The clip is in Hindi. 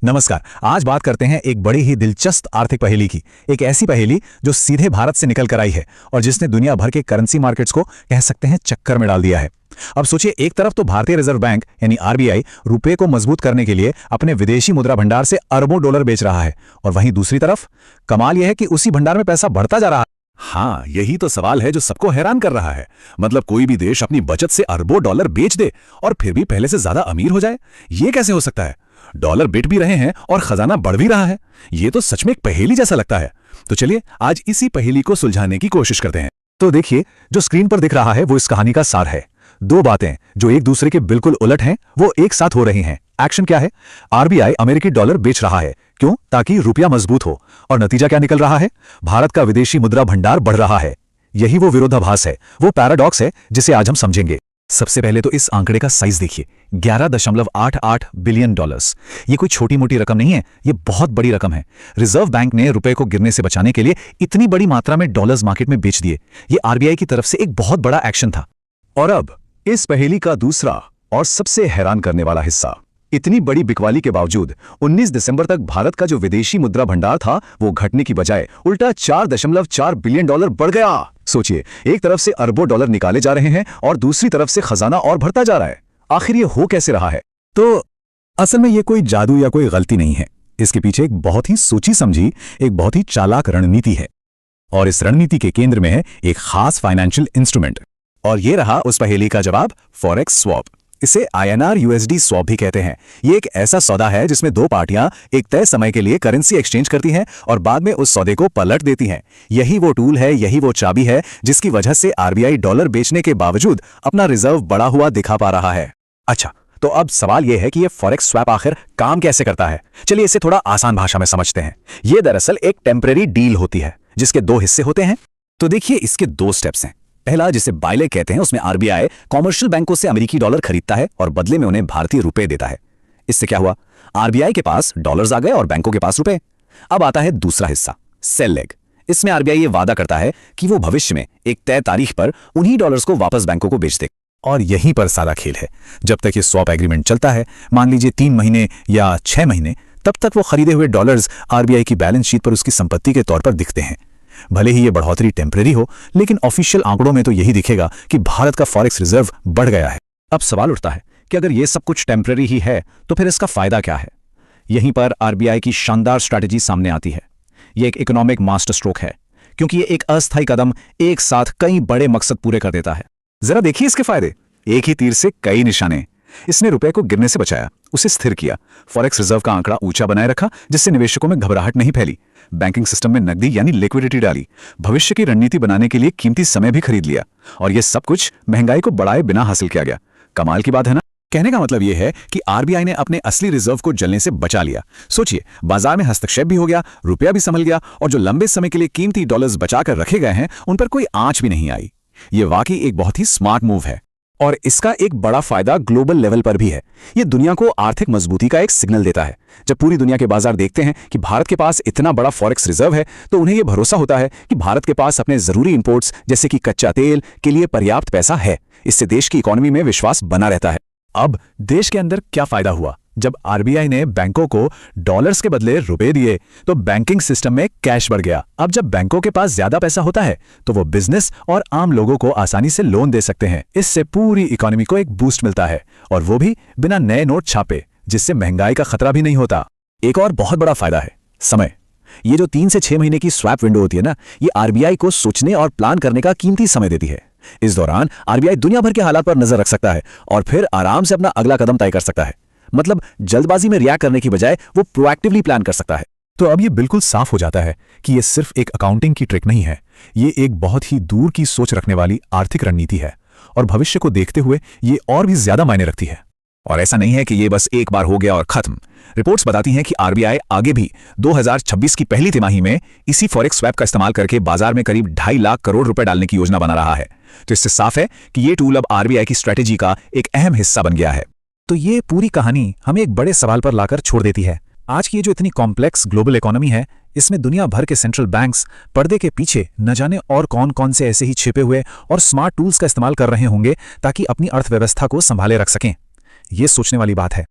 नमस्कार। आज बात करते हैं एक बड़ी ही दिलचस्प आर्थिक पहेली की। एक ऐसी पहेली जो सीधे भारत से निकल कर आई है और जिसने दुनिया भर के करेंसी मार्केट्स को कह सकते हैं चक्कर में डाल दिया है। अब सोचिए, एक तरफ तो भारतीय रिजर्व बैंक यानी आरबीआई रुपए को मजबूत करने के लिए अपने विदेशी मुद्रा भंडार से अरबों डॉलर बेच रहा है, और वहीं दूसरी तरफ कमाल यह है कि उसी भंडार में पैसा बढ़ता जा रहा है। हाँ, यही तो सवाल है जो सबको हैरान कर रहा है। मतलब कोई भी देश अपनी बचत से अरबों डॉलर बेच दे और फिर भी पहले से ज्यादा अमीर हो जाए। ये कैसे हो सकता है? डॉलर बिट भी रहे हैं और खजाना बढ़ भी रहा है। ये तो सच में एक पहेली जैसा लगता है। तो चलिए आज इसी पहेली को सुलझाने की कोशिश करते हैं। तो देखिए, जो स्क्रीन पर दिख रहा है वो इस कहानी का सार है। दो बातें जो एक दूसरे के बिल्कुल उलट हैं वो एक साथ हो रही हैं। एक्शन क्या है? आरबीआई अमेरिकी डॉलर बेच रहा है। क्यों? ताकि रुपया मजबूत हो। और नतीजा क्या निकल रहा है? भारत का विदेशी मुद्रा भंडार बढ़ रहा है। यही वो विरोधाभास है, वो पैराडॉक्स है जिसे आज हम समझेंगे। सबसे पहले तो इस आंकड़े का साइज देखिए, 11.88 बिलियन डॉलर्स। ये कोई छोटी मोटी रकम नहीं है, ये बहुत बड़ी रकम है। रिजर्व बैंक ने रुपए को गिरने से बचाने के लिए इतनी बड़ी मात्रा में डॉलर्स मार्केट में बेच दिए। ये आरबीआई की तरफ से एक बहुत बड़ा एक्शन था। और अब इस पहेली का दूसरा और सबसे हैरान करने वाला हिस्सा। इतनी बड़ी बिकवाली के बावजूद 19 दिसंबर तक भारत का जो विदेशी मुद्रा भंडार था वो घटने की बजाय उल्टा 4.4 बिलियन डॉलर बढ़ गया। सोचिए, एक तरफ से अरबों डॉलर निकाले जा रहे हैं और दूसरी तरफ से खजाना और बढ़ता जा रहा है। आखिर ये हो कैसे रहा है? तो असल में ये कोई जादू या कोई गलती नहीं है। इसके पीछे एक बहुत ही सोची समझी, एक बहुत ही चालाक रणनीति है। और इस रणनीति के केंद्र में है एक खास फाइनेंशियल इंस्ट्रूमेंट। और ये रहा उस पहेली का जवाब, फॉरेक्स स्वैप। इसे आईएनआर यूएसडी स्वैप भी कहते हैं। ये एक ऐसा सौदा है जिसमें दो पार्टियां एक तय समय के लिए करेंसी एक्सचेंज करती हैं और बाद में उस सौदे को पलट देती हैं। यही वो टूल है, यही वो चाबी है जिसकी वजह से आरबीआई डॉलर बेचने के बावजूद अपना रिजर्व बढ़ा हुआ दिखा पा रहा है। अच्छा, तो अब सवाल यह है कि ये फॉरेक्स स्वैप आखिर काम कैसे करता है? चलिए इसे थोड़ा आसान भाषा में समझते हैं। ये दरअसल एक टेम्परेरी डील होती है जिसके दो हिस्से होते हैं। तो देखिए, इसके दो स्टेप्स हैं। पहला, जिसे बायले कहते हैं, उसमें आरबीआई कॉमर्शियल बैंकों से अमेरिकी डॉलर खरीदता है और बदले में उन्हें भारतीय रुपए देता है। इससे क्या हुआ? आरबीआई के पास डॉलर्स आ गए और बैंकों के पास रुपए। अब आता है दूसरा हिस्सा, सेल लेग। इसमें आरबीआई ये वादा करता है कि वो भविष्य में एक तय तारीख पर उन्हीं डॉलर्स को वापस बैंकों को बेच दे। और यहीं पर सारा खेल है। जब तक ये स्वैप एग्रीमेंट चलता है, मान लीजिए 3 महीने या 6 महीने, तब तक वो खरीदे हुए डॉलर्स आरबीआई की बैलेंस शीट पर उसकी संपत्ति के तौर पर दिखते हैं। भले ही ये बढ़ोतरी टेम्परेरी हो, लेकिन ऑफिशियल आंकड़ों में तो यही दिखेगा कि भारत का फॉरेक्स रिजर्व बढ़ गया है। अब सवाल उठता है कि अगर ये सब कुछ टेम्परेरी ही है तो फिर इसका फायदा क्या है? यहीं पर आरबीआई की शानदार स्ट्रैटेजी सामने आती है। ये एक इकोनॉमिक मास्टर स्ट्रोक है, क्योंकि ये एक अस्थायी कदम एक साथ कई बड़े मकसद पूरे कर देता है। जरा देखिए इसके फायदे। एक ही तीर से कई निशाने। इसने रुपए को गिरने से बचाया, उसे स्थिर किया, फॉरेक्स रिजर्व का आंकड़ा ऊंचा बनाए रखा जिससे निवेशकों में घबराहट नहीं फैली, बैंकिंग सिस्टम में नकदी यानी लिक्विडिटी डाली, भविष्य की रणनीति बनाने के लिए कीमती समय भी खरीद लिया, और यह सब कुछ महंगाई को बढ़ाए बिना हासिल किया गया। कमाल की बात है ना? कहने का मतलब यह है कि आरबीआई ने अपने असली रिजर्व को जलने से बचा लिया। सोचिए, बाजार में हस्तक्षेप भी हो गया, रुपया भी संभल गया, और जो लंबे समय के लिए कीमती डॉलर्स बचाकर रखे गए हैं उन पर कोई आंच भी नहीं आई। ये वाकई एक बहुत ही स्मार्ट मूव है। और इसका एक बड़ा फायदा ग्लोबल लेवल पर भी है। ये दुनिया को आर्थिक मजबूती का एक सिग्नल देता है। जब पूरी दुनिया के बाजार देखते हैं कि भारत के पास इतना बड़ा फॉरेक्स रिजर्व है, तो उन्हें यह भरोसा होता है कि भारत के पास अपने जरूरी इंपोर्ट्स जैसे कि कच्चा तेल के लिए पर्याप्त पैसा है। इससे देश की इकोनॉमी में विश्वास बना रहता है। अब देश के अंदर क्या फायदा हुआ? जब आरबीआई ने बैंकों को डॉलर्स के बदले रुपए दिए तो बैंकिंग सिस्टम में कैश बढ़ गया। अब जब बैंकों के पास ज्यादा पैसा होता है तो वो बिजनेस और आम लोगों को आसानी से लोन दे सकते हैं। इससे पूरी इकोनॉमी को एक बूस्ट मिलता है, और वो भी बिना नए नोट छापे, जिससे महंगाई का खतरा भी नहीं होता। एक और बहुत बड़ा फायदा है समय। ये जो 3 से 6 महीने की स्वैप विंडो होती है ना, ये आरबीआई को सोचने और प्लान करने का कीमती समय देती है। इस दौरान आरबीआई दुनिया भर के हालात पर नजर रख सकता है और फिर आराम से अपना अगला कदम तय कर सकता है। मतलब जल्दबाजी में रिएक्ट करने की बजाय वो प्रोएक्टिवली प्लान कर सकता है। तो अब ये बिल्कुल साफ हो जाता है कि ये सिर्फ एक अकाउंटिंग की ट्रिक नहीं है, ये एक बहुत ही दूर की सोच रखने वाली आर्थिक रणनीति है, और भविष्य को देखते हुए ये और भी ज्यादा मायने रखती है। और ऐसा नहीं है कि ये बस एक बार हो गया और खत्म। रिपोर्ट्स बताती हैं कि आरबीआई आगे भी 2026 की पहली तिमाही में इसी फॉरेक्स स्वैप का इस्तेमाल करके बाजार में करीब 2.5 लाख करोड़ रुपए डालने की योजना बना रहा है। तो इससे साफ है कि ये टूल अब आरबीआई की स्ट्रैटेजी का एक अहम हिस्सा बन गया है। तो ये पूरी कहानी हमें एक बड़े सवाल पर लाकर छोड़ देती है। आज की ये जो इतनी कॉम्प्लेक्स ग्लोबल इकोनॉमी है, इसमें दुनिया भर के सेंट्रल बैंक्स पर्दे के पीछे न जाने और कौन कौन से ऐसे ही छिपे हुए और स्मार्ट टूल्स का इस्तेमाल कर रहे होंगे ताकि अपनी अर्थव्यवस्था को संभाले रख सकें। ये सोचने वाली बात है।